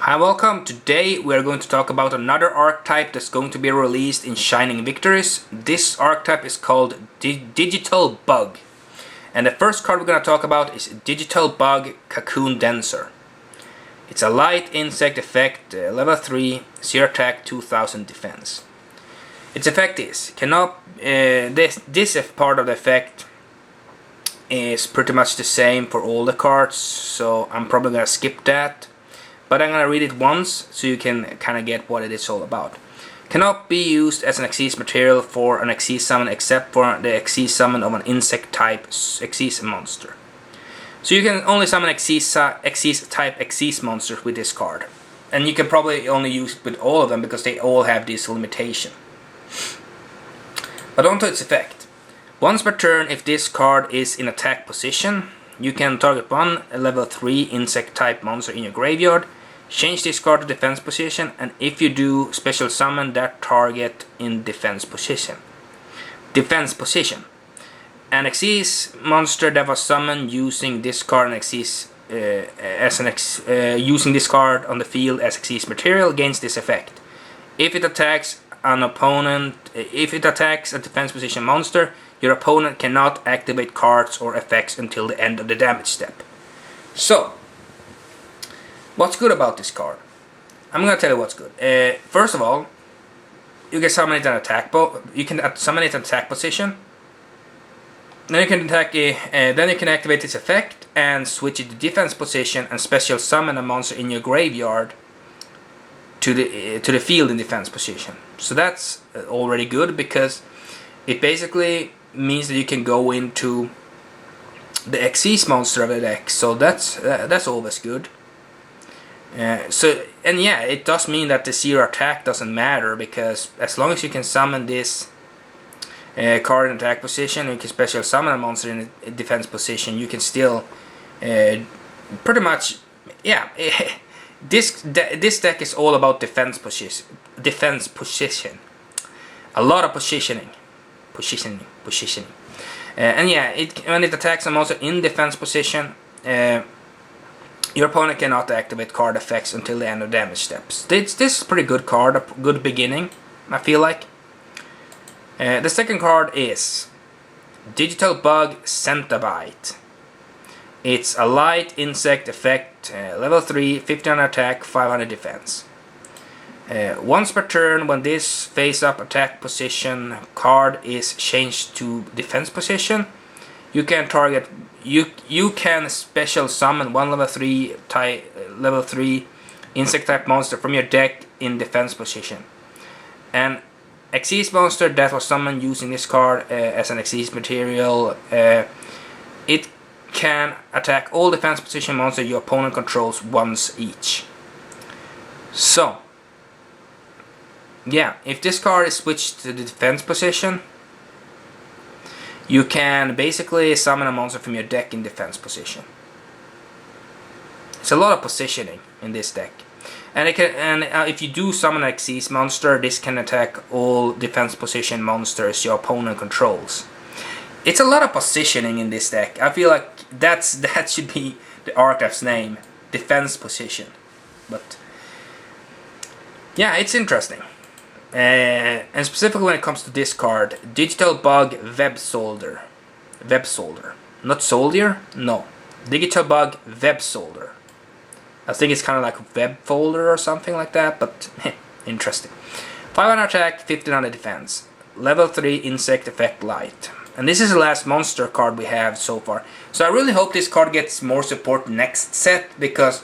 Hi, welcome. Today we are going to talk about another archetype that's going to be released in Shining Victories. This archetype is called Digital Bug. And the first card we're going to talk about is Digital Bug Cocoon Denser. It's a light insect effect, level 3, 0 attack, 2000 defense. Its effect is, this part of the effect is pretty much the same for all the cards, so I'm probably going to skip that. But I'm going to read it once so you can kind of get what it is all about. Cannot be used as an Xyz Material for an Xyz Summon except for the Xyz Summon of an Insect-Type Xyz Monster. So you can only summon Xyz-Type Xyz Monsters with this card. And you can probably only use it with all of them because they all have this limitation. But on to its effect. Once per turn, if this card is in attack position, you can target one level 3 Insect-Type Monster in your graveyard, change this card to defense position, and if you do, special summon that target in defense position. An Xyz monster that was summoned using this card and using this card on the field as Xyz Material gains this effect. If it attacks a defense position monster, your opponent cannot activate cards or effects until the end of the damage step. So, what's good about this card? I'm gonna tell you what's good. First of all, you can summon it in attack. You can summon it in attack position. Then you can activate this effect and switch it to defense position and special summon a monster in your graveyard to the field in defense position. So that's already good because it basically means that you can go into the Xyz monster of the deck. So that's always good. It does mean that the 0 attack doesn't matter because as long as you can summon this card in attack position, you can special summon a monster in a defense position, you can still pretty much, yeah. This deck is all about defense position. A lot of positioning. And yeah, when it attacks a monster in defense position, your opponent cannot activate card effects until the end of damage steps. This is a pretty good card, a good beginning, I feel like. The second card is Digital Bug Centibite. It's a light insect effect, level 3, 1500 attack, 500 defense. Once per turn, when this face-up attack position card is changed to defense position, you can target. You can special summon one level 3 Insect-Type Monster from your deck in defense position. And Xyz Monster that was summoned using this card as an Xyz Material, it can attack all defense position monsters your opponent controls once each. So, yeah, if this card is switched to the defense position, you can basically summon a monster from your deck in defense position. It's a lot of positioning in this deck. And if you do summon a Xyz monster, this can attack all defense position monsters your opponent controls. It's a lot of positioning in this deck. I feel like that should be the archetype's name, defense position. But yeah, it's interesting. And specifically when it comes to this card, Digital Bug Websolder. Not soldier? No. Digital Bug Websolder. I think it's kind of like Webfolder or something like that, but interesting. 500 attack, 1500 defense. Level 3 insect effect light. And this is the last monster card we have so far. So I really hope this card gets more support next set because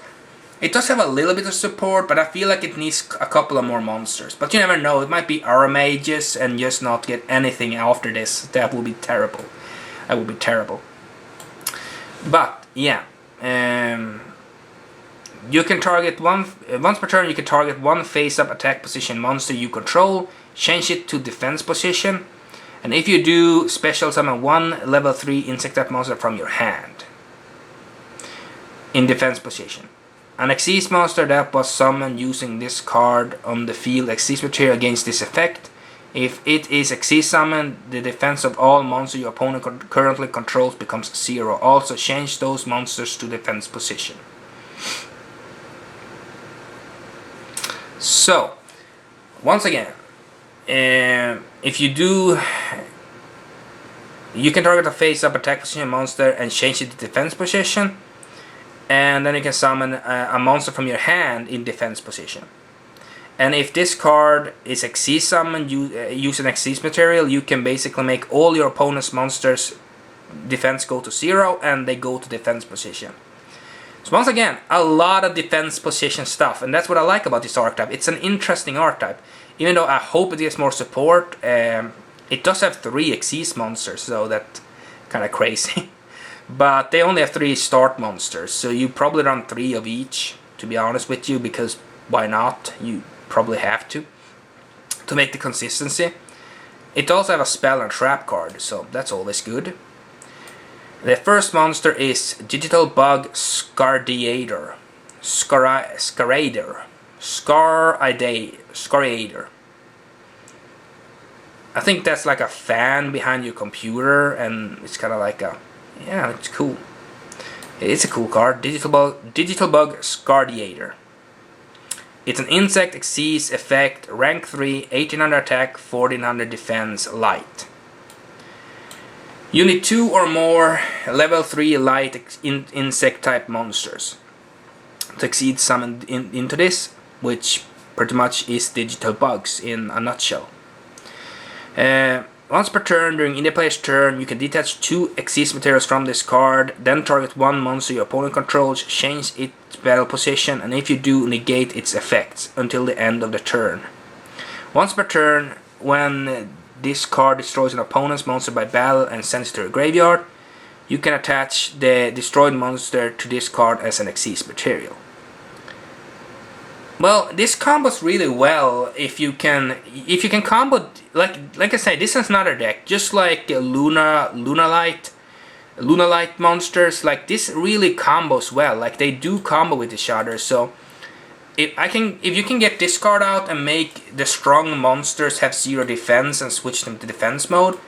it does have a little bit of support, but I feel like it needs a couple of more monsters. But you never know, it might be our mages and just not get anything after this. That would be terrible. That would be terrible. But yeah, you can target once per turn. You can target one face-up attack position monster you control, change it to defense position, and if you do, special summon one level 3 Insect-Type Monster from your hand in defense position. An Xyz monster that was summoned using this card on the field, Xyz Material against this effect. If it is Xyz summoned, the defense of all monsters your opponent currently controls becomes 0. Also change those monsters to defense position. So, once again, if you do, you can target a face-up attack position monster and change it to defense position, and then you can summon a monster from your hand in defense position. And if this card is Xyz Summon using Xyz Material, you can basically make all your opponent's monsters defense go to 0 and they go to defense position. So once again, a lot of defense position stuff, and that's what I like about this archetype. It's an interesting archetype. Even though I hope it gets more support, it does have 3 Xyz monsters, so that's kind of crazy. But they only have 3 start monsters, so you probably run 3 of each, to be honest with you, because why not? You probably have to make the consistency. It also have a spell and trap card, so that's always good. The first monster is Digital Bug Scaradiator. Scaradiator. I think that's like a fan behind your computer, and it's kind of like a, yeah, it's cool. It's a cool card. Digital Bug Scaradiator. It's an Insect Xyz effect, rank 3, 1800 attack, 1400 defense, light. You need 2 or more level 3 light Insect-Type monsters to Xyz Summon into this, which pretty much is digital bugs in a nutshell. Once per turn, during any player's turn, you can detach 2 Xyz Materials from this card, then target 1 monster your opponent controls, change its battle position, and if you do, negate its effects until the end of the turn. Once per turn, when this card destroys an opponent's monster by battle and sends it to a graveyard, you can attach the destroyed monster to this card as an Xyz Material. Well, this combos really well if you can combo, like I said, this is another deck, just like Lunalight monsters. Like, this really combos well. Like, they do combo with each other. So if you can get this card out and make the strong monsters have 0 defense and switch them to defense mode,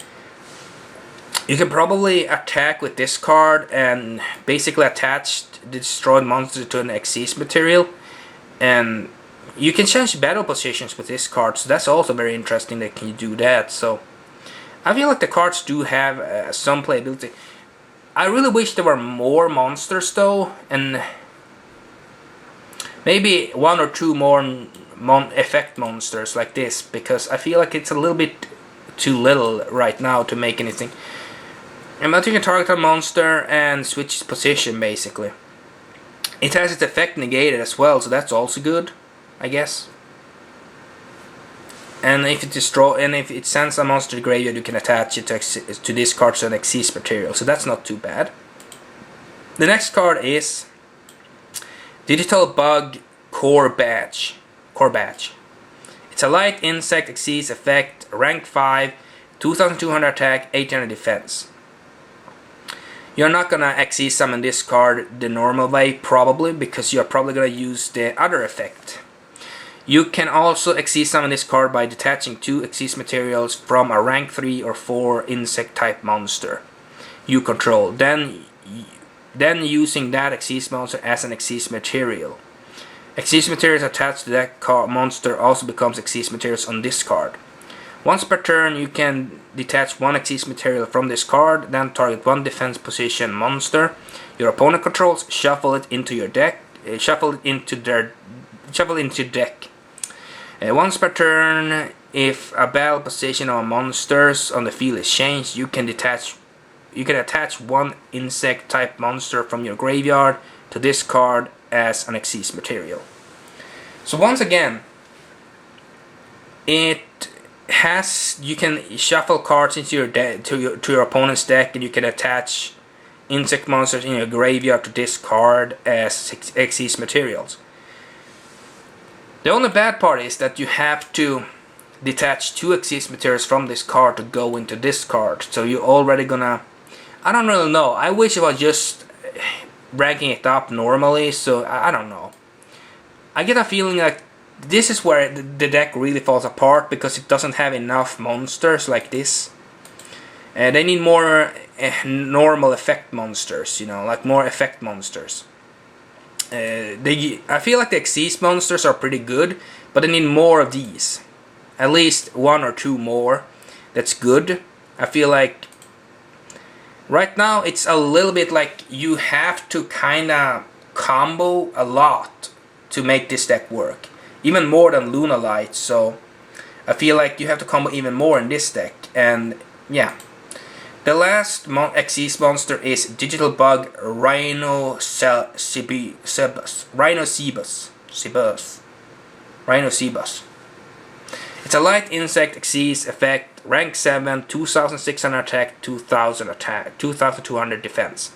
you can probably attack with this card and basically attach the destroyed monster to an Xyz Material. And you can change battle positions with this card, so that's also very interesting that you do that. So I feel like the cards do have some playability. I really wish there were more monsters though, and maybe 1 or 2 more effect monsters like this, because I feel like it's a little bit too little right now to make anything. And but you can target a monster and switch its position basically. It has its effect negated as well, so that's also good, I guess. And if it sends a monster to the graveyard, you can attach it to this card to an Xyz Material, so that's not too bad. The next card is Digital Bug Corebbage. It's a light insect Xyz effect, rank 5, 2200 attack, 1800 defense. You're not gonna Xyz Summon this card the normal way, probably, because you're probably gonna use the other effect. You can also Xyz Summon this card by detaching 2 Xyz Materials from a rank 3 or 4 Insect-Type monster you control, then using that Xyz monster as an Xyz Material. Xyz Materials attached to that monster also becomes Xyz Materials on this card. Once per turn, you can detach 1 Xyz Material from this card, then target 1 defense position monster your opponent controls, shuffle it into your deck. Once per turn, if a battle position of monsters on the field is changed, you can attach 1 Insect-Type monster from your graveyard to this card as an Xyz Material. So once again, you can shuffle cards into your to your opponent's deck, and you can attach insect monsters in your graveyard to this card as Xyz Materials. The only bad part is that you have to detach 2 Xyz Materials from this card to go into this card. So you're already gonna, I don't really know. I wish it was just ranking it up normally, so I don't know. I get a feeling like this is where the deck really falls apart, because it doesn't have enough monsters like this. They need more normal effect monsters, you know, like more effect monsters. I feel like the Xyz Monsters are pretty good, but they need more of these. At least one or two more. That's good. I feel like right now it's a little bit like you have to kinda combo a lot to make this deck work. Even more than Luna Light, so I feel like you have to combo even more in this deck. And yeah. The last Xyz monster is Digital Bug Rhino Cebus. Rhino Cebus. It's a light insect Xyz effect, rank 7, 2600 attack, 2200 defense.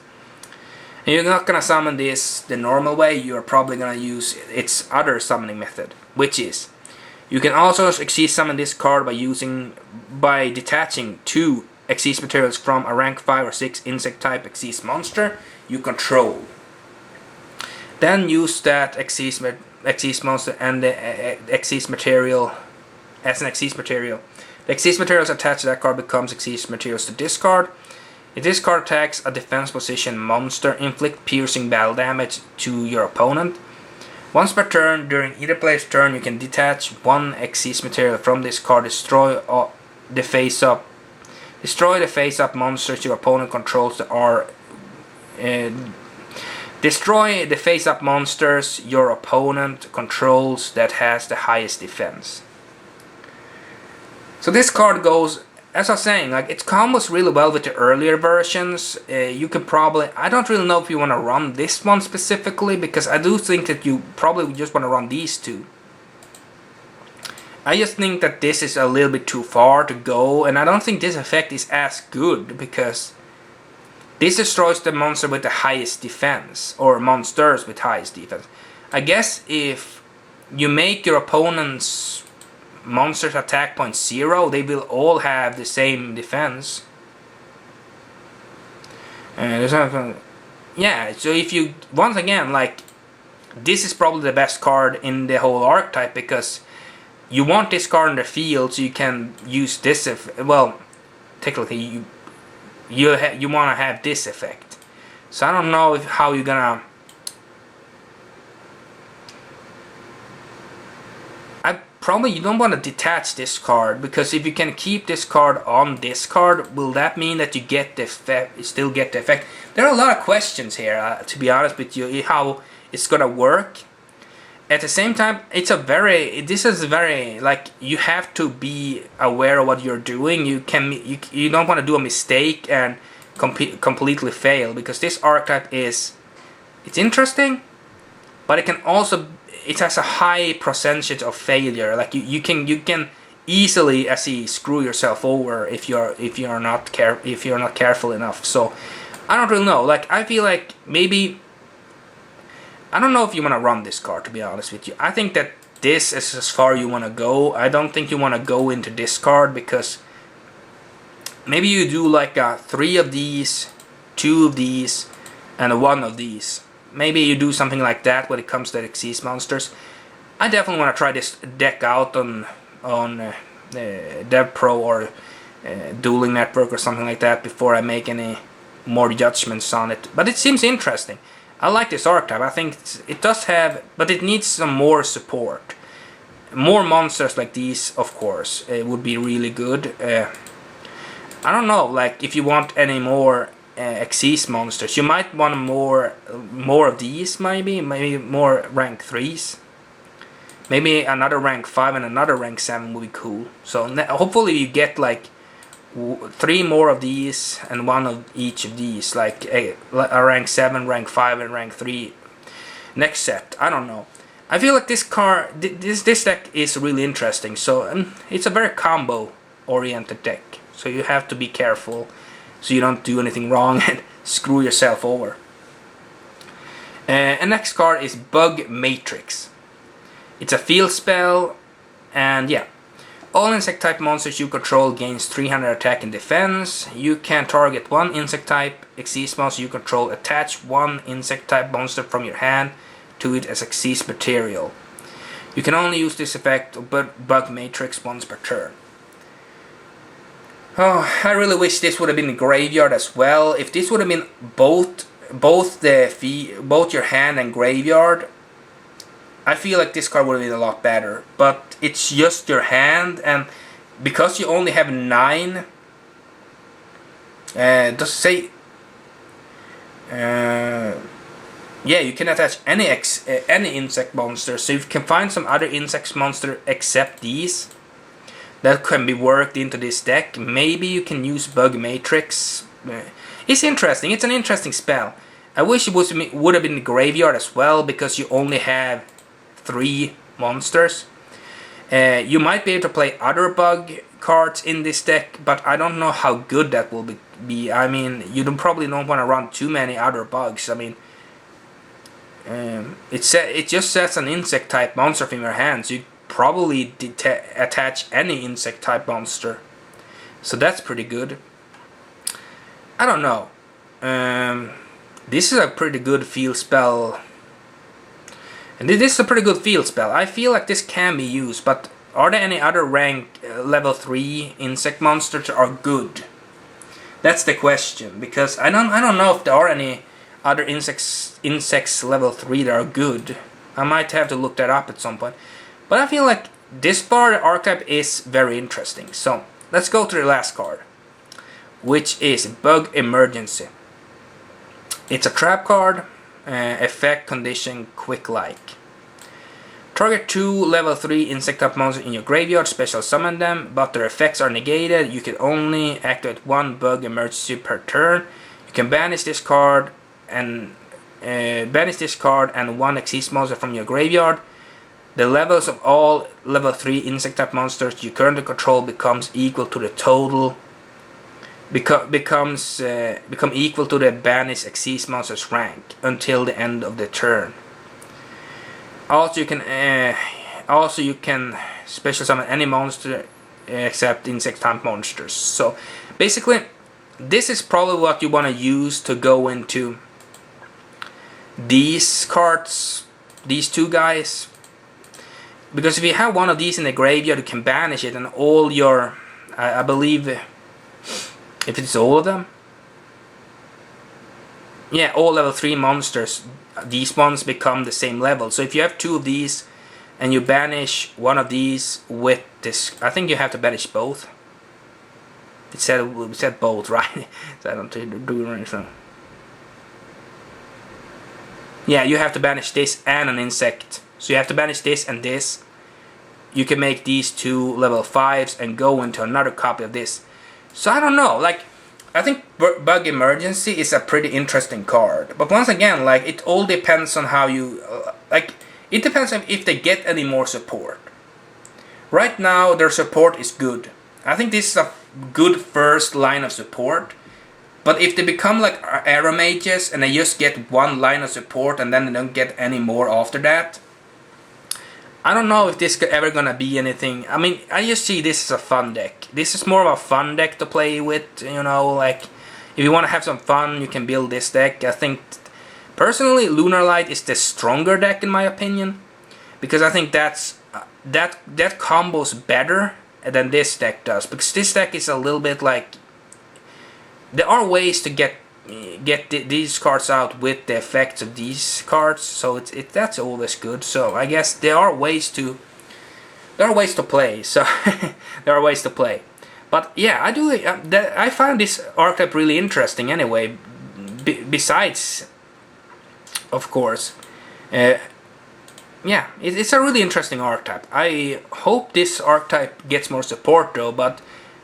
And you're not gonna summon this the normal way, you're probably gonna use its other summoning method, which is you can also Xyz summon this card by detaching 2 Xyz Materials from a rank 5 or 6 Insect-Type Xyz Monster you control. Then use that Xyz Monster and the Xyz Material as an Xyz Material. The Xyz Materials attached to that card becomes Xyz Materials to discard. If this card attacks a defense position monster, inflict piercing battle damage to your opponent. Once per turn, during either player's turn, you can detach 1 Xyz Material from this card, destroy the face-up monsters your opponent controls that are destroy the face-up monsters your opponent controls that has the highest defense. So this card goes, as I was saying, like it combos really well with the earlier versions. You can probably, I don't really know if you want to run this one specifically, because I do think that you probably just want to run these two. I just think that this is a little bit too far to go, and I don't think this effect is as good, because this destroys the monster with the highest defense, or monsters with highest defense. I guess if you make your opponent's monsters attack point 0, they will all have the same defense. Yeah, so if you, once again, like, this is probably the best card in the whole archetype, because you want this card in the field so you can use this. Well, technically you want to have this effect. So I don't know how you're gonna. Probably you don't want to detach this card, because if you can keep this card on this card, will that mean that you get the effect, still get the effect? There are a lot of questions here, to be honest with you, how it's gonna work. At the same time, this is very, like, you have to be aware of what you're doing. You don't want to do a mistake and completely fail, because this archetype it's interesting, but it can also, it has a high percentage of failure. Like you can easily screw yourself over if you're not careful enough. So I don't really know. Like, I feel like maybe, I don't know if you want to run this card, to be honest with you. I think that this is as far you want to go. I don't think you want to go into this card, because maybe you do like 3 of these, 2 of these, and 1 of these. Maybe you do something like that when it comes to the Xyz monsters. I definitely want to try this deck out on DevPro or Dueling Network or something like that before I make any more judgments on it. But it seems interesting. I like this archetype. I think it does have, but it needs some more support. More monsters like these, of course, would be really good. I don't know, like, if you want any more Xyz monsters, you might want more of these, maybe more rank 3s. Maybe another rank 5 and another rank 7 would be cool. So hopefully you get like 3 more of these and 1 of each of these, like a rank 7, rank 5, and rank 3 next set. I don't know. I feel like this deck is really interesting. So it's a very combo oriented deck. So you have to be careful so you don't do anything wrong and screw yourself over. And next card is Bug Matrix. It's a field spell, and yeah. All Insect-Type monsters you control gains 300 attack and defense. You can target 1 Insect-Type Xyz monster you control, attach 1 Insect-Type monster from your hand to it as Xyz Material. You can only use this effect of Bug Matrix once per turn. Oh, I really wish this would have been the graveyard as well. If this would have been both both your hand and graveyard, I feel like this card would have been a lot better. But it's just your hand, and because you only have 9, does it say? Yeah, you can attach any insect monster. So if you can find some other insect monster except these that can be worked into this deck, maybe you can use Bug Matrix. It's interesting. It's an interesting spell. I wish it would have been in the graveyard as well, because you only have 3 monsters. You might be able to play other bug cards in this deck, but I don't know how good that will be. I mean, you probably don't want to run too many other bugs. I mean, it just sets an insect-type monster from your hand, so you probably attach any insect-type monster. So that's pretty good. I don't know. This is a pretty good field spell. And this is a pretty good field spell. I feel like this can be used, but are there any other rank level 3 insect monsters that are good? That's the question, because I don't know if there are any other insects level 3 that are good. I might have to look that up at some point. But I feel like this part of the archetype is very interesting. So let's go to the last card, which is Bug Emergency. It's a trap card, effect, condition, quick like. Target 2 level 3 insect-type monsters in your graveyard, special summon them, but their effects are negated. You can only activate 1 Bug Emergency per turn. You can banish this card and 1 Xyz monster from your graveyard. The levels of all level 3 insect-type monsters you currently control becomes equal to the total. Become equal to the banished Xyz monster's rank until the end of the turn. Also, you can special summon any monster except insect-type monsters. So basically, this is probably what you want to use to go into these cards, these 2 guys. Because if you have one of these in the graveyard, you can banish it, and all your, I believe, if it's all of them, yeah, all level 3 monsters, these ones become the same level. So if you have 2 of these and you banish one of these with this, I think you have to banish both. It said both, right? So I don't do anything. Yeah, you have to banish this and an insect. So you have to banish this and this. You can make these 2 level 5s and go into another copy of this. So I don't know, like, I think Bug Emergency is a pretty interesting card. But once again, like, it all depends on how you, it depends on if they get any more support. Right now, their support is good. I think this is a good first line of support. But if they become like arrow mages and they just get 1 line of support and then they don't get any more after that, I don't know if this is ever gonna be anything. I mean, I just see this as a fun deck. This is more of a fun deck to play with, you know, like, if you want to have some fun, you can build this deck. I think, personally, Lunar Light is the stronger deck in my opinion, because I think that combos better than this deck does, because this deck is a little bit like, there are ways to get these cards out with the effects of these cards, so that's always good. So I guess there are ways to play. So there are ways to play. But yeah, I find this archetype really interesting anyway. Besides, of course, yeah, it's a really interesting archetype. I hope this archetype gets more support though, but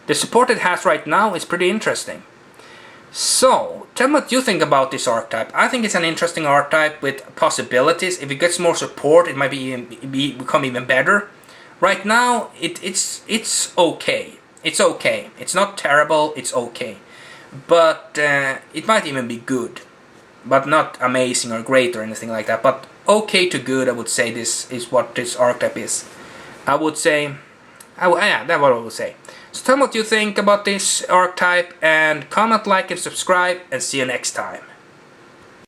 the support it has right now is pretty interesting. So, tell me what you think about this archetype. I think it's an interesting archetype with possibilities. If it gets more support, it might become even better. Right now, it's okay. It's okay. It's not terrible, it's okay. But it might even be good. But not amazing or great or anything like that. But okay to good, I would say this is what this archetype is. I would say, yeah, that's what I would say. So tell me what you think about this archetype, and comment, like, and subscribe, and see you next time.